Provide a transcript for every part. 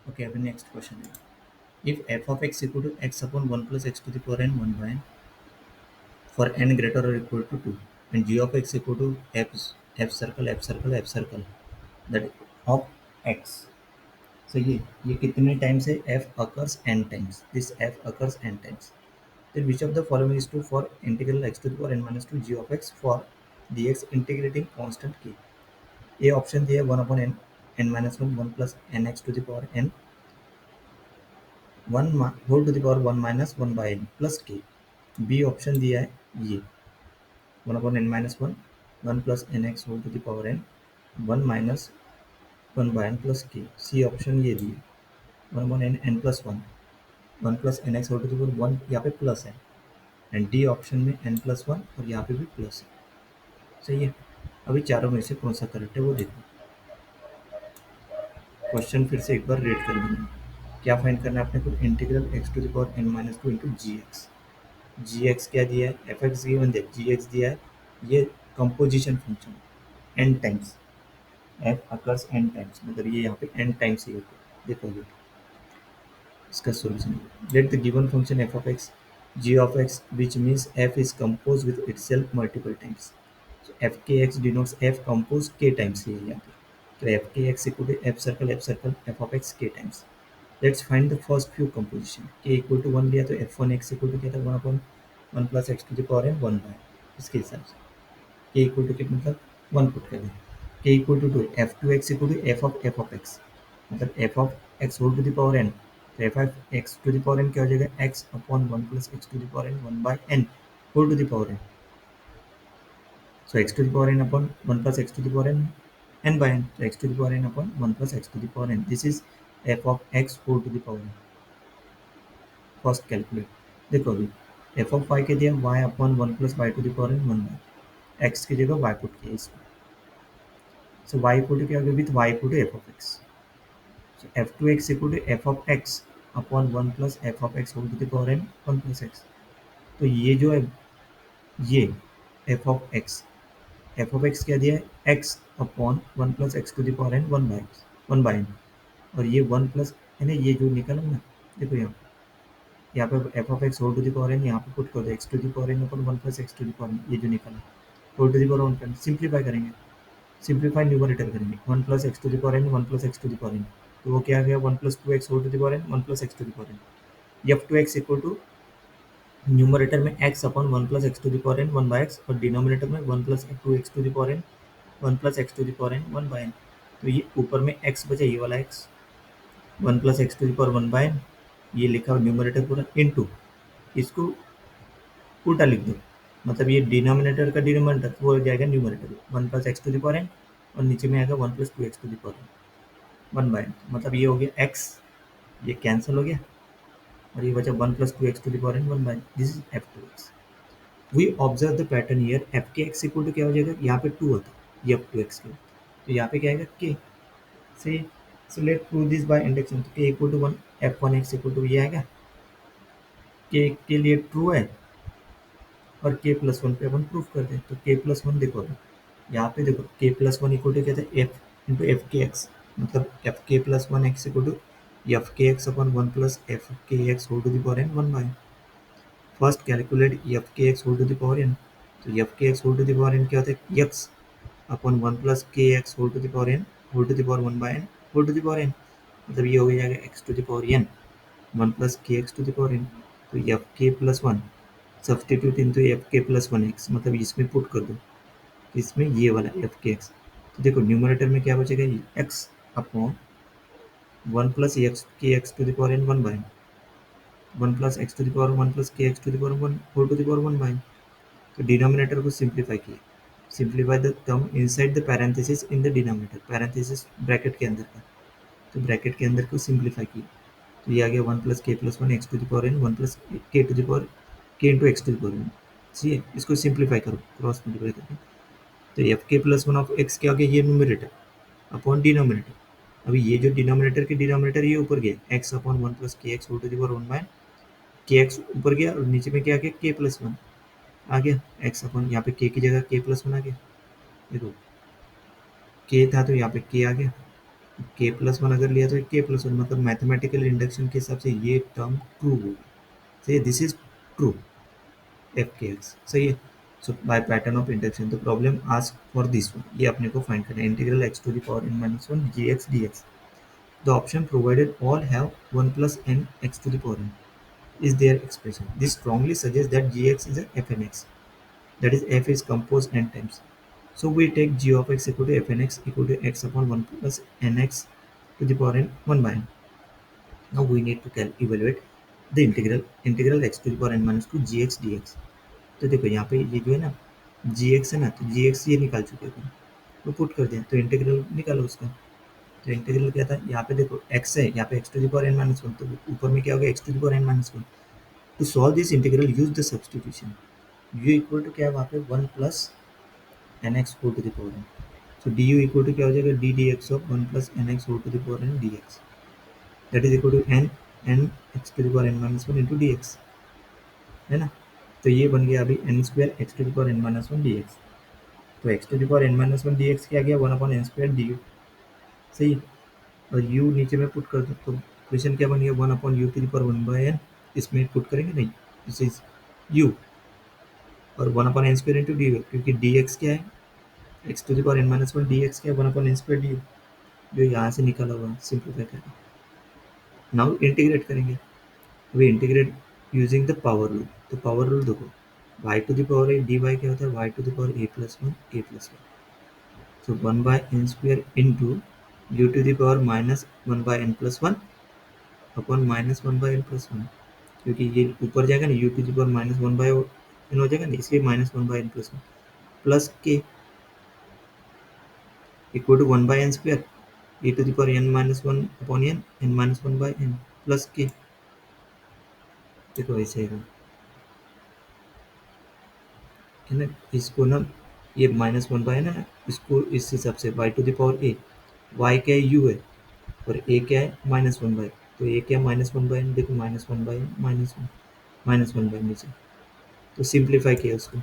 Okay, the next question is, if f of x equal to x upon 1 plus x to the power n 1 by n for n greater or equal to 2 and g of x equal to f circle that of x. So ये कितने times है f occurs n times. This f occurs n times. Then which of the following is true for integral x to the power n minus 2 g of x for dx integrating constant k? A option दिया है 1 upon n minus 1 1 plus nx to the power n 1 whole to the power 1 minus 1 by n plus k. B option दिया है ये 1 upon n minus 1 1 plus nx whole to the power n 1 minus 1 by n plus k. C option ये दिए 1 upon n plus 1 1 plus nx whole to the power 1 यहाँ पे plus है and D option में n plus 1 और यहाँ पे भी प्लस है. सही है. अभी चारों में से कौन सा करेक्ट है वो देखो. क्वेश्चन फिर से एक बार रीड कर देंगे. क्या फाइंड करना है आपने को integral x to the power n minus 2 into G X. G X क्या दिया है एफ एक्स गिवन दिया जी एक्स दिया है. ये composition function n times F occurs n times मतलब ये यहाँ पे n टाइम्स ही होता है. देखो ये इसका solution let the given function f of x g of x which means f is composed with itself multiple times. So f k x denotes f composed k times ही है यहाँ पे. तो f k x equal to f circle f of x k times. Let's find the first few composition. k equal to 1 लिया तो f1x इक्वल to क्या था 1 upon 1 plus x to the power n 1 by इसके हिसाब से k equal to कितना मतलब 1 पुट कर दें. k equal to 2 f2x equal to f of x मतलब f of x whole to the power n. तो f of x to the power n क्या हो जाएगा x upon 1 plus x to the power n 1 by n whole to the power n. So x to the power n upon 1 plus x to the power n n by n. तो x to the power n upon 1 plus x to the power n. This is f of x whole to the power n. First calculate. देखो अभी F of Y के दिया Y upon 1 plus Y to the power n 1 by X की जगह Y put किया इसमें. So Y put किया with Y put F of X. So F two X equal to F of X upon 1 plus F of X whole to the power n 1 plus X. तो ये जो है ये F of x क्या दिया है X upon 1 plus x to the power n 1 by n और ये 1 प्लस है ना ये जो निकला ना. देखो यहाँ पे F of X whole to the power N यहाँ पे पुट कर दो X to the power N upon 1 plus x to the power N ये जो निकला होल टू द पावर 1 पर सिंप्लीफाई करेंगे. सिंप्लीफाई न्यूमरेटर करेंगे 1 plus x to the power N 1 plus x to the power N. तो वो क्या आ गया 1 plus 2x whole to the power N 1 plus x to the power N. F two X equal to numerator में x upon 1 plus x to the power N 1 by X और denominator में 1 plus 2x to the power N 1 plus x to the power N 1 by N. तो ये ऊपर में x बचा ये वाला x 1 plus x to the power 1 by N ये लिखा न्यूमरेटर पूरा इनटू इसको उल्टा लिख दो मतलब ये डिनोमिनेटर का डिनोमिनेटर वो हो जाएगा numerator 1 plus x to the power N और नीचे में आएगा 1 plus 2x to the power N 1 by N. मतलब ये हो गया x ये कैंसिल हो गया और ये बचा 1 plus 2x to the power N 1 by this is f two x. We observe the pattern here f k x equal to क्या हो जाएगा यहाँ पे 2 होता है ये एफ टू एक्स के तो यहाँ पे क्या आएगा k से. So let prove this by induction. तो k equal to 1 f1 x equal to ये आएगा k के लिए ट्रू है और k प्लस 1 पे अपन प्रूफ कर दें. तो k प्लस 1 देखो अभी यहाँ पे देखो k प्लस 1 इक्वल टू क्या था f into f k x मतलब f k plus 1 x equal to f k x upon 1 plus f k x whole to the power n 1 by. First calculate f k x whole to the power n. तो f k x whole to the power n क्या होता है x upon 1 plus k x whole to the power n whole to the power 1 by n whole to the power n मतलब ये हो जाएगा x to the power n 1 plus k x to the power n. तो f k plus 1 substitute into f k plus 1 x मतलब इसमें put कर दो इसमें ये वाला एफ के एक्स. तो देखो न्यूमरेटर में क्या बचेगा ये x upon 1 plus x k x to the power n 1 by 1 plus x to the power 1 plus k x to the power 1 whole to the power 1 by. तो denominator को simplify किया. Simplify the term inside the parenthesis in the denominator parenthesis bracket के अंदर का. तो bracket के अंदर को सिंप्लीफाई किया तो ये आ गया 1 plus k plus 1 x to the power n 1 plus k to the power k into x to the power n. ठीक है इसको सिंप्लीफाई करो क्रॉस मल्टीप्लाई करके. तो f k plus 1 of x क्या आ गया ये न्यूमरेटर अपॉन डिनोमिनेटर. अभी ये जो डिनोमिनेटर के डिनोमिनेटर ये ऊपर गया x upon 1 plus k x whole to the power 1 by k x ऊपर गया और नीचे में क्या आ गया के प्लस 1 आ गया एक्स अपॉन यहाँ पे के की जगह के प्लस 1 आ गया. देखो के था तो यहाँ पे के आ गया के प्लस वन अगर लिया तो के प्लस वन, मतलब मैथमेटिकल इंडक्शन के हिसाब से ये टर्म ट्रू होगी। सही है, this is true f k x, सही है। So by pattern of induction the problem ask for this one, ये अपने को फाइंड करना है, integral x to the power n minus one g x d x. The option provided all have one plus n x to the power n is their expression. This strongly suggests that gx is a fnx, that is f is composed n times. So we take g of x equal to fnx equal to x upon 1 plus nx to the power n 1 by n. Now we need to evaluate the integral x to the power n minus 2 gx dx. तो देखो यहाँ पे ये जो है ना gx है ना, तो gx ये निकाल चुके थे, तो पुट कर दिया, तो इंटीग्रल निकालो उसका। तो इंटीग्रल क्या था, यहाँ पे देखो x है, यहाँ पे x to the power n minus 1, तो ऊपर में क्या होगा x to the power n minus 1। To solve this integral, use the substitution. U equal to क्या है वहाँ पे 1 plus n x whole to the power n. So d u equal to क्या हो जाएगा d d x of 1 plus n x whole to the power n d x, that is equal to n n x to the power n minus one into d x, है ना। तो ये बन गया अभी n square x to the power n minus one d x. तो x to the power n minus one d x क्या गया 1 upon n square d u, सही है। और यू नीचे में पुट कर दो, तो क्वेश्चन क्या बन गया 1 upon u to the power 1 by n, इसमें पुट करेंगे नहीं, दिस इज यू, और 1 upon n square into d u, क्योंकि डी एक्स क्या है x to the power n minus one d x क्या है 1 upon n square d u, जो यहाँ से निकाला हुआ है, सिंप्लीफाई करके नाउ इंटीग्रेट करेंगे। We integrate using the power rule, तो पावर रूल देखो y to the power a d y क्या होता है y to the power a plus one a plus one, so 1 by n square into u to the power minus 1 by n plus one upon minus 1 by n plus one, क्योंकि ये ऊपर जाएगा ना u to the power minus 1 by n हो जाएगा ना, इसलिए minus 1 by n plus one plus k equal to 1 by n square a to the power n minus one upon n minus 1 by n plus k. देखो ऐसे है ना, इसको ना ये माइनस वन बाय ना, इसको इस हिसाब से y to the power a, y क्या है यू है, और ए क्या है माइनस वन बाय, तो ए क्या माइनस वन बाय, देखो minus one by minus one by नीचे, तो सिंप्लीफाई किया उसको,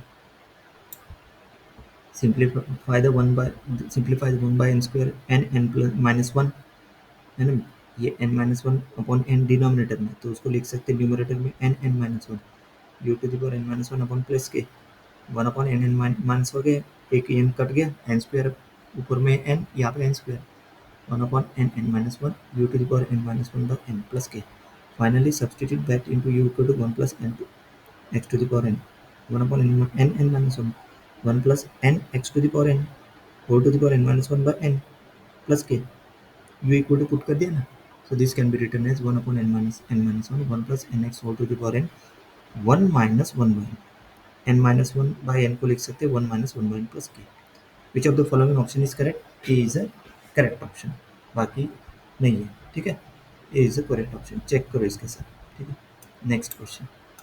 simplify the one by, simplify one by n square n n plus minus one, है ना। ये n minus one upon n denominator में, तो उसको लिख सकते हैं न्यूमरेटर में n n minus one u to the power n minus one upon plus k 1 upon n n minus हो गया, एक एन कट गया, एन स्क्वायर ऊपर में एन, यहाँ पे n square 1 upon n n minus one u to the power n minus one by n plus k. Finally substitute that into u equal to 1 plus n x to the power N 1 upon n n minus one 1 plus n x to the power n whole to the power n minus one by n plus के, you equal to put कर दिया ना। So this can be written as 1 upon n minus 1 1 plus nx whole to the power n 1 minus 1 by n minus 1 by n को लिख सकते हैं 1 minus 1 by n plus k। Which of the following option is correct, a is a correct option, बाकी नहीं है, ठीक है। A is a correct option, check करो इसके साथ, ठीक है। Next question.